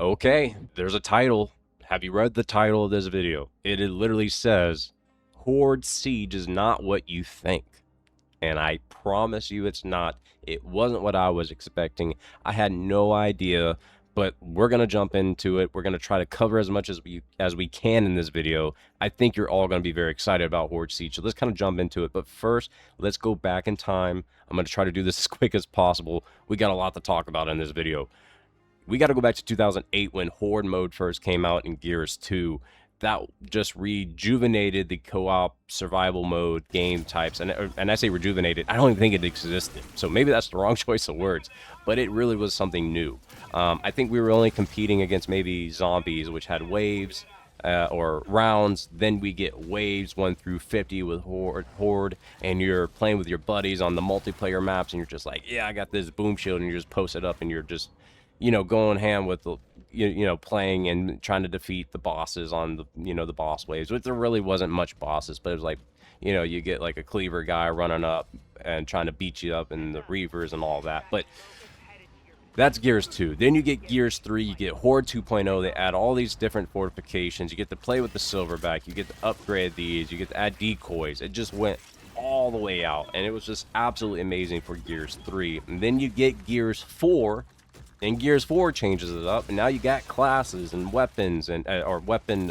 Okay, there's a title. Have you read the title of this video? It literally says, Horde Siege is not what you think. And I promise you it's not. It wasn't what I was expecting. I had no idea, but we're going to jump into it. We're going to try to cover as much as we can in this video. I think you're all going to be very excited about Horde Siege. So let's kind of jump into it. But first, let's go back in time. I'm going to try to do this as quick as possible. We got a lot to talk about in this video. We got to go back to 2008 when Horde mode first came out in Gears 2. That just rejuvenated the co-op survival mode game types. And I say rejuvenated, I don't even think it existed. So maybe that's the wrong choice of words, but it really was something new. I think we were only competing against maybe zombies, which had waves or rounds. Then we get waves 1 through 50 with Horde, and you're playing with your buddies on the multiplayer maps, and you're just like, yeah, I got this boom shield, and you just post it up, and you're just going ham with the, playing and trying to defeat the bosses on the, the boss waves, which there really wasn't much bosses, but it was like, you get like a cleaver guy running up and trying to beat you up and the reavers and all that. But that's Gears 2. Then you get Gears 3, you get Horde 2.0. They add all these different fortifications. You get to play with the silverback. You get to upgrade these. You get to add decoys. It just went all the way out, and it was just absolutely amazing for Gears 3. And then you get Gears 4, and Gears 4 changes it up, and now you got classes and weapons and or weapon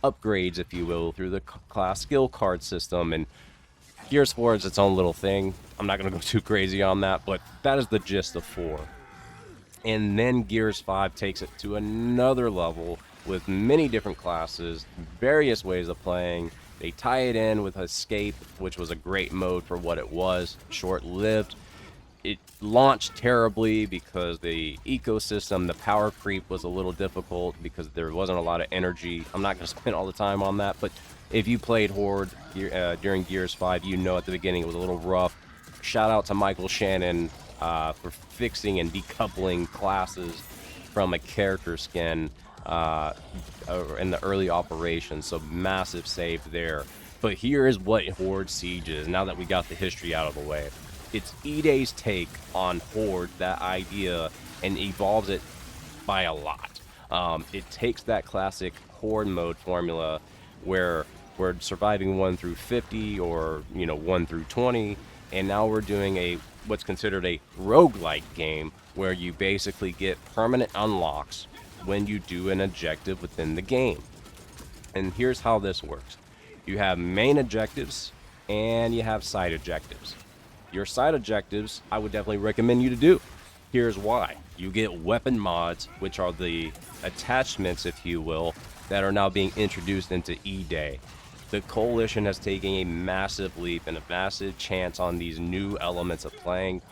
upgrades, if you will, through the class skill card system. And Gears 4 is its own little thing. I'm not going to go too crazy on that, but that is the gist of 4. And then Gears 5 takes it to another level with many different classes, various ways of playing. They tie it in with Escape, which was a great mode for what it was, short-lived. It launched terribly because the ecosystem, the power creep was a little difficult because there wasn't a lot of energy. I'm not going to spend all the time on that, but if you played Horde during Gears 5, you know at the beginning it was a little rough. Shout out to Michael Shannon for fixing and decoupling classes from a character skin in the early operation, so massive save there. But here is what Horde Siege is, now that we got the history out of the way. It's EA's take on Horde, that idea, and evolves it by a lot. It takes that classic Horde mode formula where we're surviving 1 through 50 or 1 through 20, and now we're doing what's considered a roguelike game where you basically get permanent unlocks when you do an objective within the game. And here's how this works. You have main objectives and you have side objectives. Your side objectives, I would definitely recommend you to do. Here's why. You get weapon mods, which are the attachments, if you will, that are now being introduced into E-Day. The Coalition has taken a massive leap and a massive chance on these new elements of playing,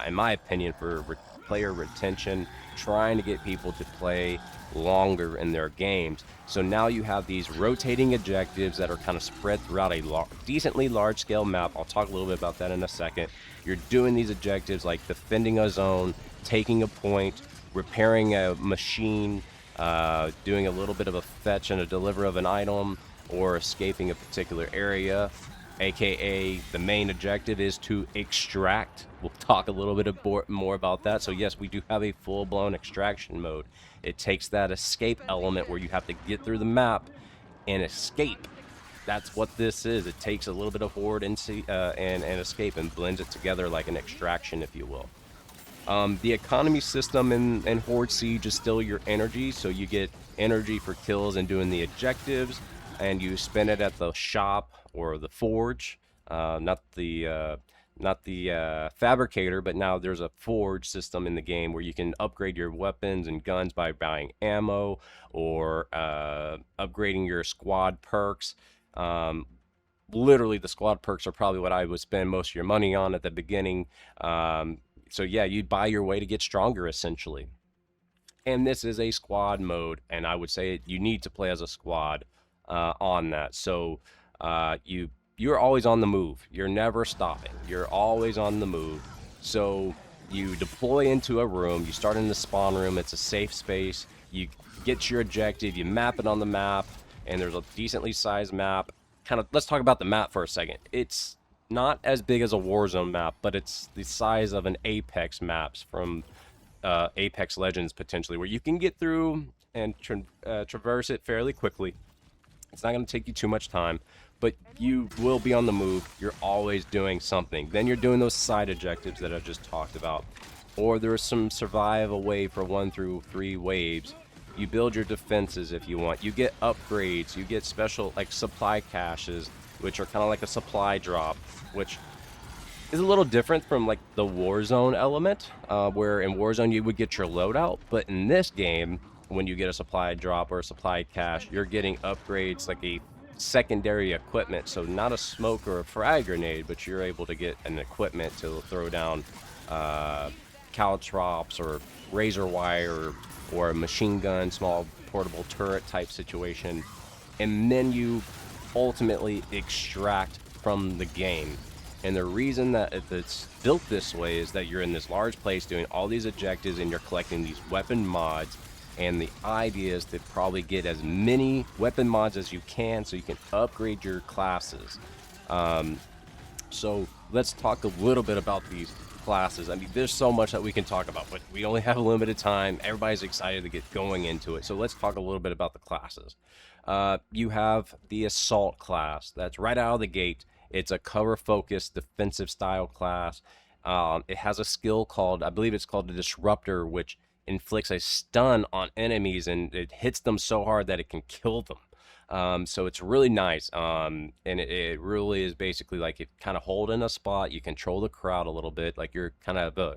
in my opinion, for player retention, trying to get people to play longer in their games. So now you have these rotating objectives that are kind of spread throughout a decently large scale map. I'll talk a little bit about that in a second. You're doing these objectives like defending a zone, taking a point, repairing a machine, doing a little bit of a fetch and a deliver of an item, or escaping a particular area, aka the main objective is to extract. We'll talk a little bit more about that. So yes, we do have a full-blown extraction mode. It takes that escape element where you have to get through the map and escape. That's what this is. It takes a little bit of Horde and escape and blends it together like an extraction, if you will. The economy system in Horde Siege is still your energy, so you get energy for kills and doing the objectives, and you spend it at the shop or the forge, not the fabricator, but now there's a forge system in the game where you can upgrade your weapons and guns by buying ammo or upgrading your squad perks. Literally, the squad perks are probably what I would spend most of your money on at the beginning. So yeah, you buy your way to get stronger, essentially. And this is a squad mode, and I would say you need to play as a squad on that. So you're always on the move. You're never stopping. You're always on the move. So you deploy into a room. You start in the spawn room. It's a safe space. You get your objective. You map it on the map, and there's a decently sized map. Let's talk about the map for a second. It's not as big as a Warzone map, but it's the size of an Apex maps from Apex Legends potentially, where you can get through and traverse it fairly quickly. It's not going to take you too much time, but you will be on the move. You're always doing something. Then you're doing those side objectives that I just talked about. Or there's some survive away for 1 through 3 waves. You build your defenses if you want. You get upgrades. You get special, like, supply caches, which are kind of like a supply drop, which is a little different from, like, the Warzone element, where in Warzone you would get your loadout, but in this game, when you get a supply drop or a supply cache, you're getting upgrades like a secondary equipment. So not a smoke or a frag grenade, but you're able to get an equipment to throw down caltrops or razor wire or a machine gun, small portable turret type situation. And then you ultimately extract from the game. And the reason that it's built this way is that you're in this large place doing all these objectives and you're collecting these weapon mods. And the idea is to probably get as many weapon mods as you can so you can upgrade your classes. So let's talk a little bit about these classes. I mean, there's so much that we can talk about, but we only have a limited time. Everybody's excited to get going into it. So let's talk a little bit about the classes. You have the Assault class. That's right out of the gate. It's a cover-focused defensive style class. It has a skill called, I believe it's called the Disruptor, which inflicts a stun on enemies, and it hits them so hard that it can kill them. So it's really nice. And it really is basically like you kind of hold in a spot, you control the crowd a little bit, like you're kind of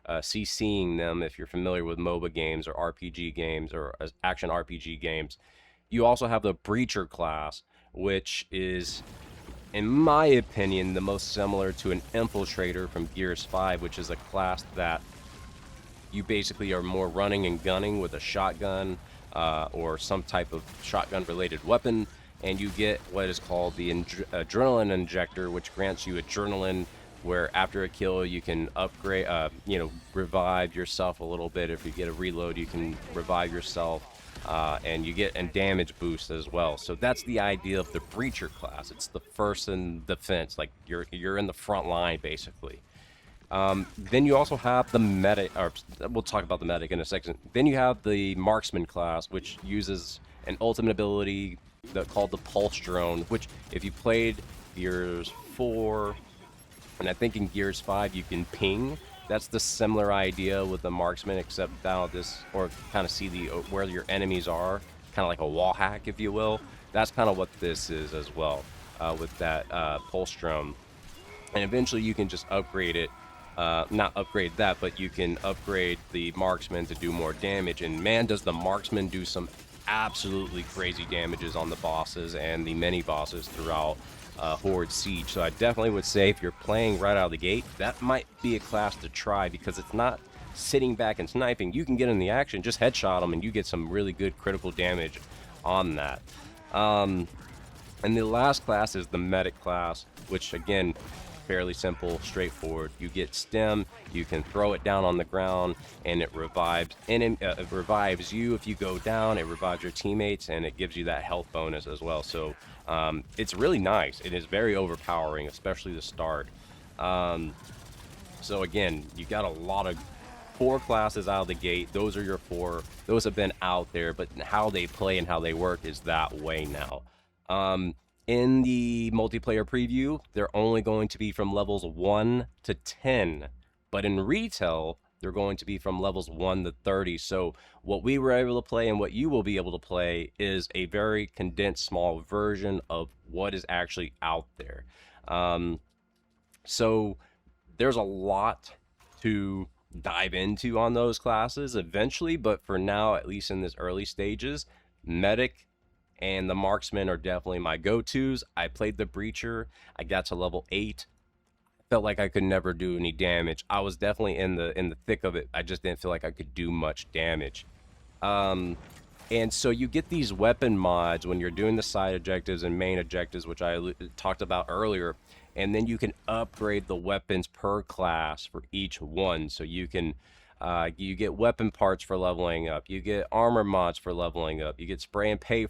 CCing them if you're familiar with MOBA games or RPG games or action RPG games. You also have the Breacher class, which is, in my opinion, the most similar to an Infiltrator from Gears 5, which is a class that you basically are more running and gunning with a shotgun or some type of shotgun related weapon, and you get what is called the adrenaline injector, which grants you adrenaline, where after a kill you can upgrade, revive yourself a little bit. If you get a reload, you can revive yourself, and you get a damage boost as well. So that's the idea of the Breacher class. It's the first in defense, like you're in the front line basically. Then you also have the medic, or we'll talk about the medic in a second. Then you have the Marksman class, which uses an ultimate ability called the Pulse Drone, which if you played Gears 4, and I think in Gears 5 you can ping. That's the similar idea with the Marksman, except now this, or kind of see where your enemies are, kind of like a wall hack, if you will. That's kind of what this is as well, with that Pulse Drone. And eventually you can just upgrade it. Not upgrade that, but you can upgrade the Marksman to do more damage. And man, does the Marksman do some absolutely crazy damages on the bosses and the mini bosses throughout Horde Siege. So I definitely would say if you're playing right out of the gate, that might be a class to try, because it's not sitting back and sniping. You can get in the action, just headshot them, and you get some really good critical damage on that. And the last class is the Medic class, which again, fairly simple, straightforward. You get stem, you can throw it down on the ground, and it revives. And it revives you if you go down. It revives your teammates, and it gives you that health bonus as well. So it's really nice. It is very overpowering, especially the start. So again, you got a lot of 4 classes out of the gate. Those are your 4. Those have been out there, but how they play and how they work is that way now. In the multiplayer preview, they're only going to be from levels 1 to 10, but in retail, they're going to be from levels 1 to 30. So what we were able to play and what you will be able to play is a very condensed, small version of what is actually out there. So there's a lot to dive into on those classes eventually, but for now, at least in this early stages, Medic and the Marksman are definitely my go-tos. I played the Breacher. I got to level 8. Felt like I could never do any damage. I was definitely in the thick of it. I just didn't feel like I could do much damage. And so you get these weapon mods when you're doing the side objectives and main objectives, which I talked about earlier. And then you can upgrade the weapons per class for each one. So you can you get weapon parts for leveling up. You get armor mods for leveling up. You get spray and pray,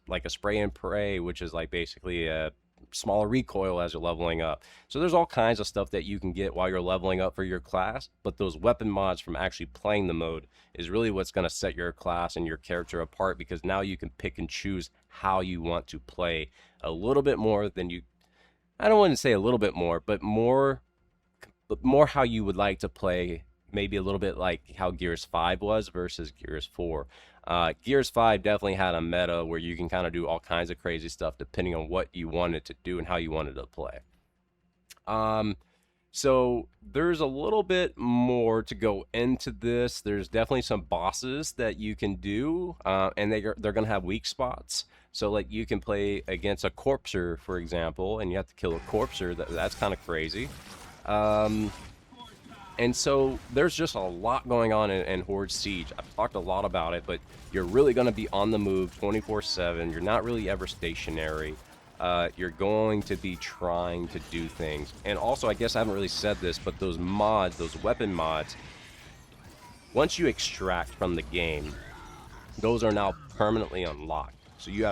like a spray and pray, which is like basically a smaller recoil as you're leveling up. So there's all kinds of stuff that you can get while you're leveling up for your class, but those weapon mods from actually playing the mode is really what's going to set your class and your character apart, because now you can pick and choose how you want to play a little bit more than you, I don't want to say a little bit more, but more how you would like to play, maybe a little bit like how Gears 5 was versus Gears 4. Gears 5 definitely had a meta where you can kind of do all kinds of crazy stuff depending on what you wanted to do and how you wanted to play. So there's a little bit more to go into this. There's definitely some bosses that you can do, and they're going to have weak spots. So like you can play against a corpser, for example, and you have to kill a corpser. That's kind of crazy. And so there's just a lot going on in Horde Siege. I've talked a lot about it, but you're really going to be on the move 24/7. You're not really ever stationary. You're going to be trying to do things. And also, I guess I haven't really said this, but those mods, those weapon mods, once you extract from the game, those are now permanently unlocked. So you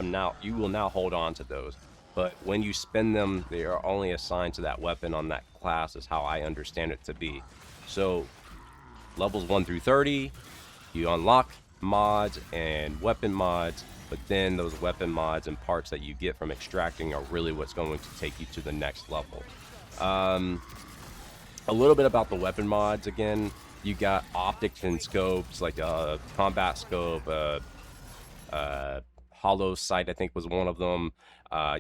will now hold on to those. But when you spend them, they are only assigned to that weapon on that class, is how I understand it to be. So levels 1 through 30, you unlock mods and weapon mods, but then those weapon mods and parts that you get from extracting are really what's going to take you to the next level. A little bit about the weapon mods again. You got optics and scopes, like a combat scope, hollow sight I think was one of them.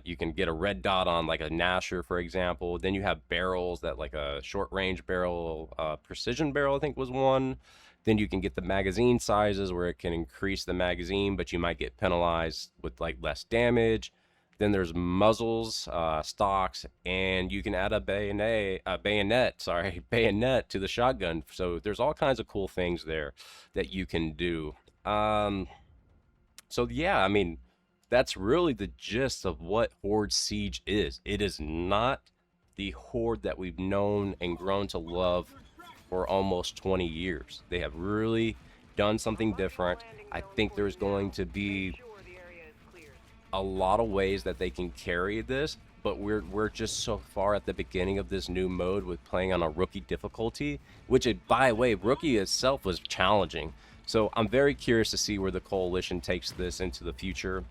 You can get a red dot on like a Nasher, for example. Then you have barrels, that like a short range barrel, precision barrel I think was one. Then you can get the magazine sizes where it can increase the magazine, but you might get penalized with like less damage. Then there's muzzles, stocks, and you can add a bayonet to the shotgun. So there's all kinds of cool things there that you can do. So yeah, I mean, that's really the gist of what Horde Siege is. It is not the Horde that we've known and grown to love for almost 20 years. They have really done something different. I think there's going to be a lot of ways that they can carry this, but we're just so far at the beginning of this new mode with playing on a rookie difficulty, which, by the way, rookie itself was challenging. So I'm very curious to see where the coalition takes this into the future.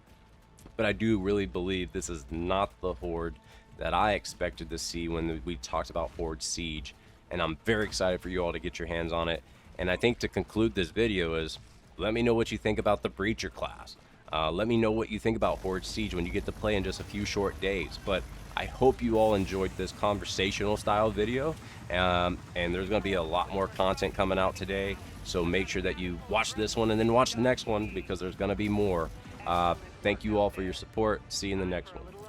But I do really believe this is not the Horde that I expected to see when we talked about Horde Siege. And I'm very excited for you all to get your hands on it. And I think to conclude this video is, let me know what you think about the Breacher class. Let me know what you think about Horde Siege when you get to play in just a few short days. But I hope you all enjoyed this conversational style video. And there's going to be a lot more content coming out today. So make sure that you watch this one and then watch the next one, because there's going to be more. Thank you all for your support. See you in the next one.